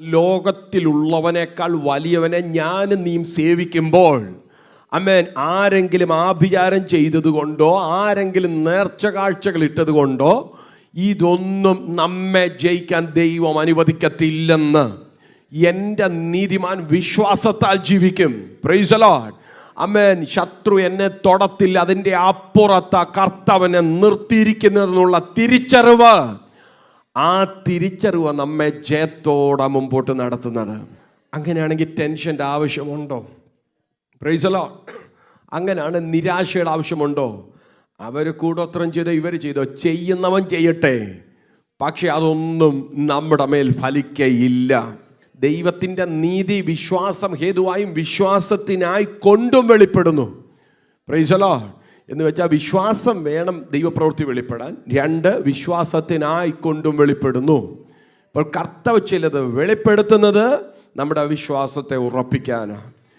ലോകത്തിലുള്ളവനേക്കാൾ വലിയവനെ ഞാനും നീയും സേവിക്കുമ്പോൾ, ആമേൻ, ആരെങ്കിലും ആഭിചാരം ചെയ്തതുകൊണ്ടോ ആരെങ്കിലും നേർച്ച കാഴ്ചകൾ ഇട്ടത് കൊണ്ടോ ഇതൊന്നും നമ്മെ ജയിക്കാൻ ദൈവം അനുവദിക്കത്തില്ലെന്ന് എൻ്റെ നീതിമാൻ വിശ്വാസത്താൽ ജീവിക്കും. Praise the Lord. ആമേൻ. ശത്രു എന്നെ തൊടത്തില്ല, അതിൻ്റെ അപ്പുറത്ത് കർത്താവിനെ നിർത്തിയിരിക്കുന്നതെന്നുള്ള തിരിച്ചറിവ്, ആ തിരിച്ചറിവ് നമ്മെ ജയത്തോടെ മുമ്പോട്ട് നടത്തുന്നത്. അങ്ങനെയാണെങ്കിൽ ടെൻഷൻ്റെ ആവശ്യമുണ്ടോ? Price the Lord. അങ്ങനെയാണ് നിരാശയുടെ ആവശ്യമുണ്ടോ? അവർ കൂടോത്രം ചെയ്തോ ഇവർ ചെയ്തോ, ചെയ്യുന്നവൻ ചെയ്യട്ടെ, പക്ഷെ അതൊന്നും നമ്മുടെ മേൽ ഫലിക്കയില്ല. ദൈവത്തിൻ്റെ നീതി വിശ്വാസം ഹേതുവായും വിശ്വാസത്തിനായി കൊണ്ടും വെളിപ്പെടുന്നു. Price the Lord. എന്ന് വെച്ചാൽ വിശ്വാസം വേണം ദൈവപ്രവൃത്തി വെളിപ്പെടാൻ. 2, വിശ്വാസത്തിനായി കൊണ്ടും വെളിപ്പെടുന്നു. അപ്പോൾ കർത്താവ് ചിലത് വെളിപ്പെടുത്തുന്നത് നമ്മുടെ വിശ്വാസത്തെ ഉറപ്പിക്കാനാണ്.